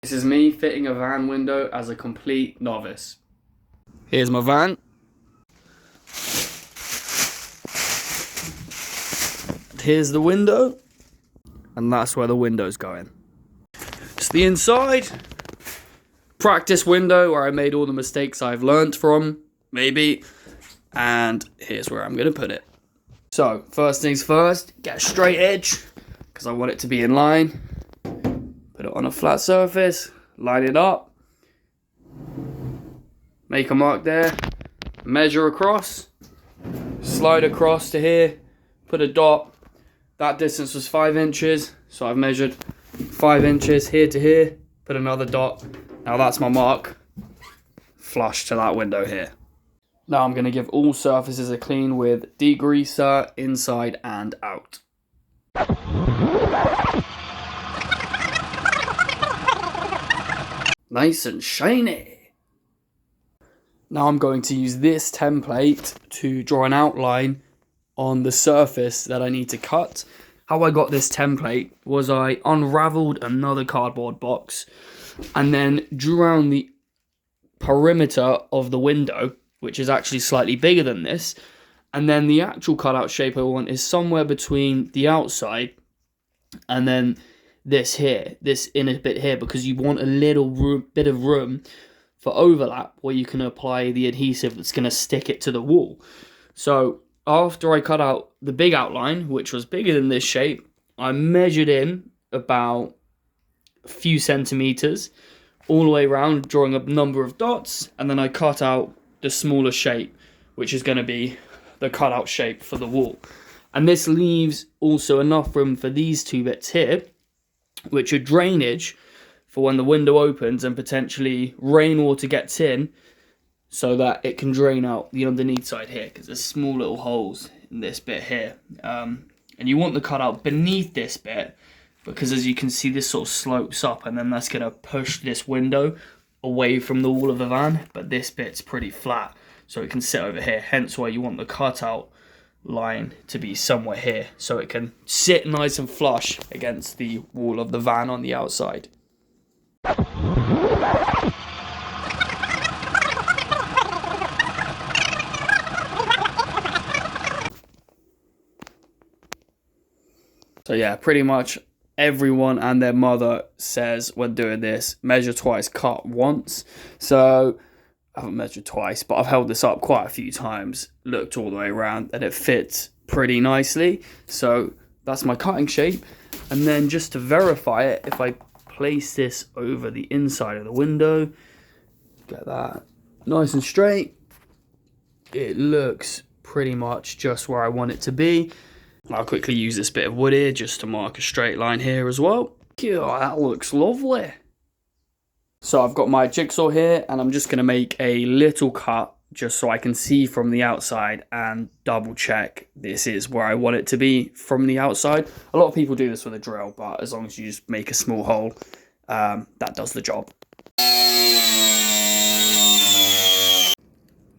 This is me fitting a van window as a complete novice. Here's my van. Here's the window. And that's where the window's going. It's the inside. Practice window where I made all the mistakes I've learnt from, maybe. And here's where I'm going to put it. So, first things first, get a straight edge, because I want it to be in line. Put it on a flat surface, line it up, make a mark there, measure across, slide across to here, put a dot. That distance was 5 inches, so I've measured 5 inches here to here, put another dot. Now that's my mark, flush to that window here. Now I'm going to give all surfaces a clean with degreaser inside and out. Nice and shiny. Now I'm going to use this template to draw an outline on the surface that I need to cut. How I got this template was I unraveled another cardboard box and then drew around the perimeter of the window, which is actually slightly bigger than this. And then the actual cutout shape I want is somewhere between the outside and then this here, this inner bit here, because you want a little bit of room for overlap where you can apply the adhesive that's going to stick it to the wall. So after I cut out the big outline, which was bigger than this shape, I measured in about a few centimeters all the way around, drawing a number of dots, and then I cut out the smaller shape, which is going to be the cutout shape for the wall. And this leaves also enough room for these two bits here, which are drainage for when the window opens and potentially rainwater gets in, so that it can drain out the underneath side here, because there's small little holes in this bit here. And you want the cutout beneath this bit, because as you can see, this sort of slopes up, and then that's going to push this window away from the wall of the van, but this bit's pretty flat, so it can sit over here, hence why you want the cutout line to be somewhere here, so it can sit nice and flush against the wall of the van on the outside. So yeah, pretty much everyone and their mother says when doing this, measure twice, cut once. So I haven't measured twice, but I've held this up quite a few times, looked all the way around, and it fits pretty nicely. So that's my cutting shape. And then just to verify it, if I place this over the inside of the window, get that nice and straight, it looks pretty much just where I want it to be. I'll quickly use this bit of wood here just to mark a straight line here as well. Oh, that looks lovely. So I've got my jigsaw here, and I'm just going to make a little cut just so I can see from the outside and double check this is where I want it to be from the outside. A lot of people do this with a drill, but as long as you just make a small hole, that does the job.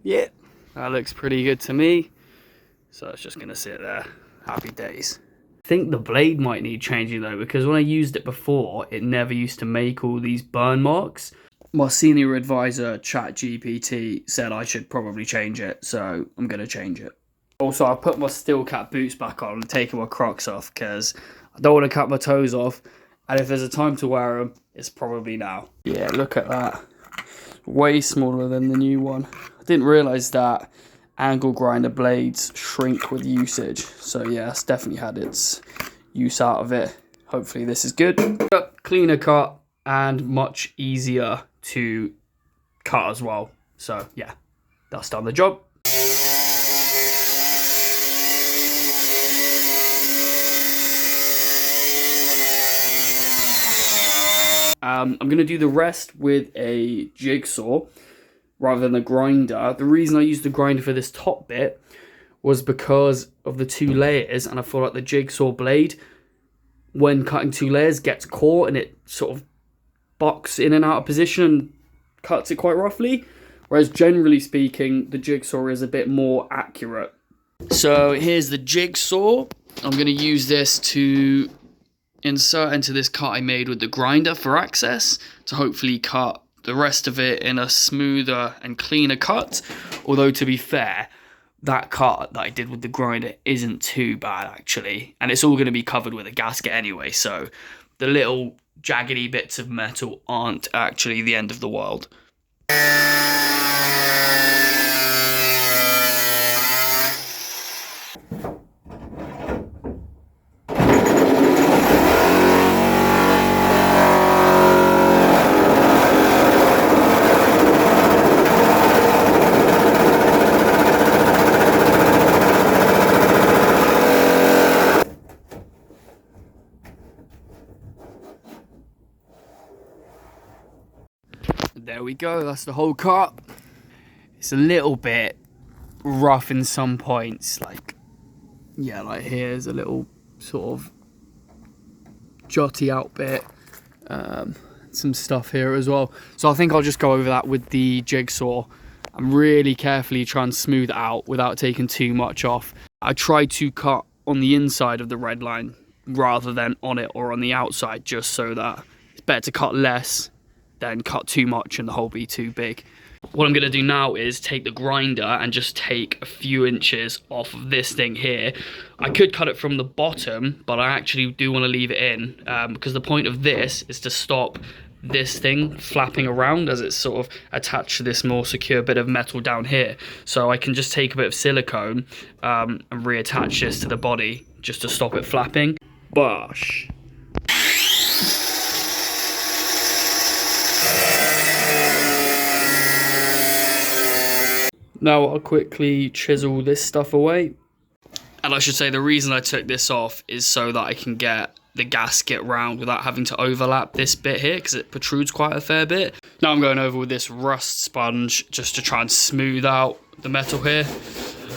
Yeah, that looks pretty good to me. So it's just going to sit there. Happy days. I think the blade might need changing though, because when I used it before, it never used to make all these burn marks. My senior advisor, ChatGPT, said I should probably change it, so I'm going to change it. Also, I put my steel cap boots back on and taken my Crocs off, because I don't want to cut my toes off, and if there's a time to wear them, it's probably now. Yeah, look at that. Way smaller than the new one. I didn't realise that angle grinder blades shrink with usage, so yeah, it's definitely had its use out of it. Hopefully this is good. Cleaner cut and much easier to cut as well, so yeah, that's done the job. I'm going to do the rest with a jigsaw rather than a grinder. The reason I used the grinder for this top bit was because of the 2 layers, and I feel like the jigsaw blade, when cutting 2 layers, gets caught and it sort of bucks in and out of position and cuts it quite roughly, whereas generally speaking the jigsaw is a bit more accurate. So here's the jigsaw. I'm going to use this to insert into this cut I made with the grinder for access to hopefully cut the rest of it in a smoother and cleaner cut. Although, to be fair, that cut that I did with the grinder isn't too bad actually, and it's all going to be covered with a gasket anyway, so the little jaggedy bits of metal aren't actually the end of the world. There we go, that's the whole cut. It's a little bit rough in some points, like here's a little sort of jotty out bit, some stuff here as well. So I think I'll just go over that with the jigsaw and really carefully try and smooth it out without taking too much off. I try to cut on the inside of the red line rather than on it or on the outside, just so that it's better to cut less than cut too much and the hole be too big. What I'm going to do now is take the grinder and just take a few inches off of this thing here. I could cut it from the bottom, but I actually do want to leave it in because the point of this is to stop this thing flapping around as it's sort of attached to this more secure bit of metal down here. So I can just take a bit of silicone and reattach this to the body just to stop it flapping. Bosh. Now I'll quickly chisel this stuff away. And I should say the reason I took this off is so that I can get the gasket round without having to overlap this bit here, because it protrudes quite a fair bit. Now I'm going over with this rust sponge just to try and smooth out the metal here.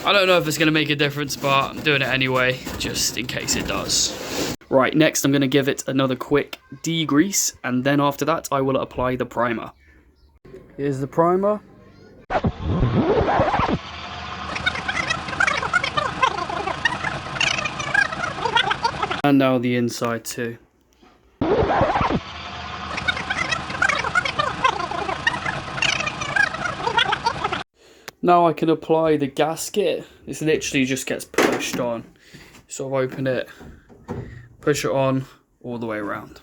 I don't know if it's going to make a difference, but I'm doing it anyway, just in case it does. Right, next I'm going to give it another quick degrease, and then after that I will apply the primer. Here's the primer. And now the inside too. Now I can apply the gasket. This literally just gets pushed on. Sort of open it, push it on all the way around.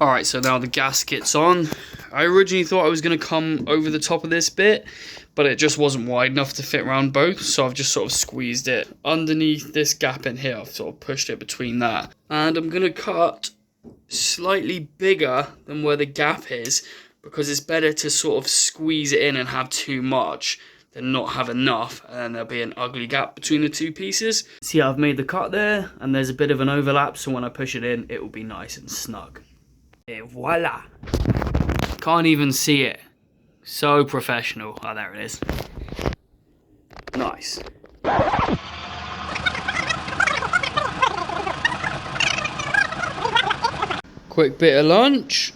Alright, so now the gasket's on. I originally thought I was going to come over the top of this bit, but it just wasn't wide enough to fit around both, so I've just sort of squeezed it underneath this gap in here. I've sort of pushed it between that. And I'm going to cut slightly bigger than where the gap is, because it's better to sort of squeeze it in and have too much than not have enough, and then there'll be an ugly gap between the two pieces. See, I've made the cut there, and there's a bit of an overlap, so when I push it in, it will be nice and snug. Et voila! Can't even see it. So professional. Oh, there it is. Nice. Quick bit of lunch.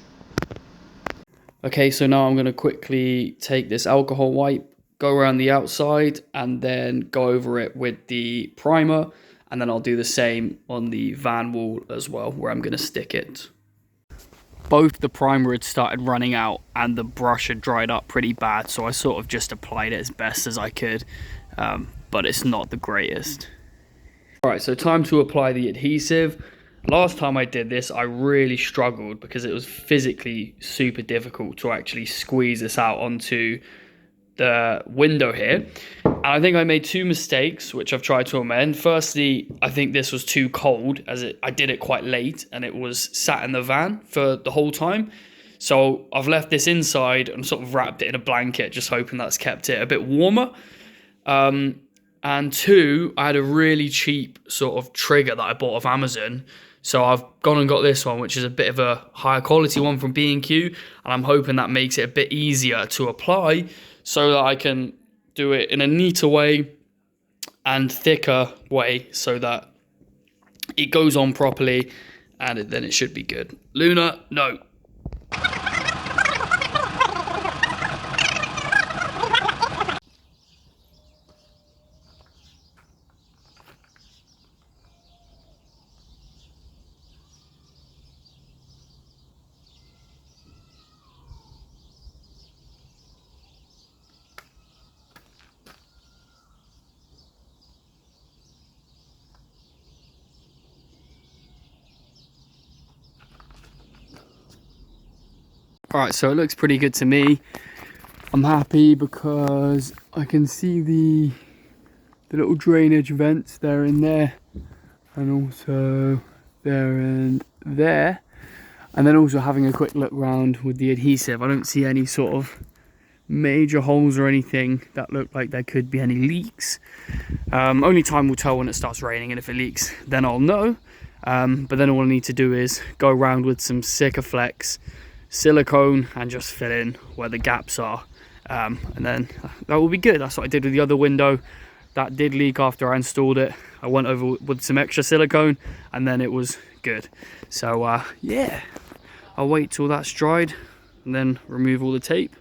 Okay, so now I'm going to quickly take this alcohol wipe, go around the outside, and then go over it with the primer. And then I'll do the same on the van wall as well, where I'm going to stick it. Both the primer had started running out and the brush had dried up pretty bad, so I sort of just applied it as best as I could, but it's not the greatest. Alright, so time to apply the adhesive. Last time I did this, I really struggled because it was physically super difficult to actually squeeze this out onto the window here. And I think I made two mistakes, which I've tried to amend. Firstly, I think this was too cold, as I did it quite late and it was sat in the van for the whole time. So I've left this inside and sort of wrapped it in a blanket, just hoping that's kept it a bit warmer. And two, I had a really cheap sort of trigger that I bought off Amazon. So I've gone and got this one, which is a bit of a higher quality one from B&Q. And I'm hoping that makes it a bit easier to apply, so that I can do it in a neater way and thicker way, so that it goes on properly and then it should be good. Luna, no. Alright, so it looks pretty good to me. I'm happy because I can see the little drainage vents there and there, and also there and there. And then also having a quick look around with the adhesive, I don't see any sort of major holes or anything that look like there could be any leaks. Only time will tell when it starts raining, and if it leaks then I'll know. But then all I need to do is go around with some Sikaflex silicone and just fill in where the gaps are, and then that will be good. That's what I did with the other window that did leak after I installed it. I went over with some extra silicone and then it was good. So yeah, I'll wait till that's dried and then remove all the tape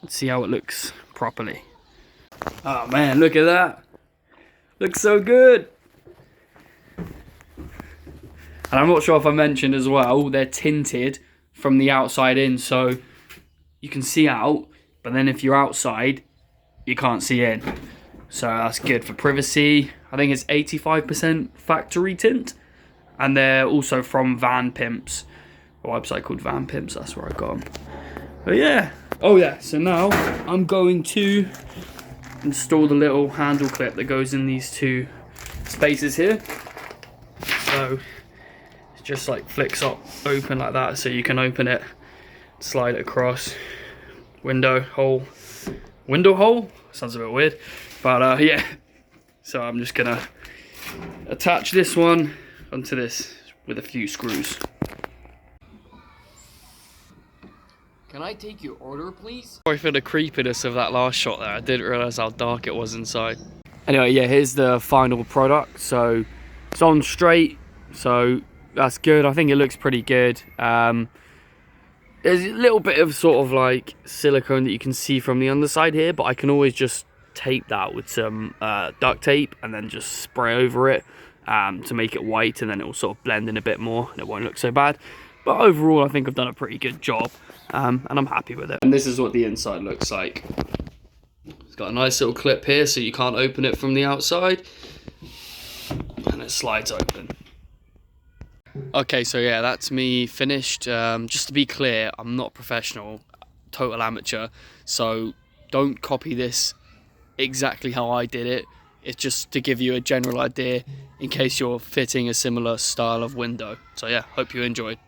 and see how it looks properly. Oh man, look at that, looks so good. And I'm not sure if I mentioned as well, they're tinted from the outside in, so you can see out, but then if you're outside you can't see in, so that's good for privacy. I think it's 85% factory tint, and they're also from Van Pimps, a website called Van Pimps, that's where I got them. But yeah, oh yeah, so now I'm going to install the little handle clip that goes in these two spaces here. So just like flicks up open like that, so you can open it, slide it across. Window hole sounds a bit weird, but yeah, so I'm just gonna attach this one onto this with a few screws. Can I take your order, please? Sorry for the creepiness of that last shot there, I didn't realize how dark it was inside. Anyway, yeah, here's the final product. So it's on straight, so that's good. I think it looks pretty good. There's a little bit of sort of like silicone that you can see from the underside here, but I can always just tape that with some duct tape and then just spray over it to make it white, and then it will sort of blend in a bit more and it won't look so bad. But overall I think I've done a pretty good job, and I'm happy with it. And this is what the inside looks like. It's got a nice little clip here so you can't open it from the outside, and it slides open. Okay, so yeah, that's me finished. Just to be clear, I'm not a professional, total amateur, so don't copy this exactly how I did it. It's just to give you a general idea in case you're fitting a similar style of window. So yeah, hope you enjoyed.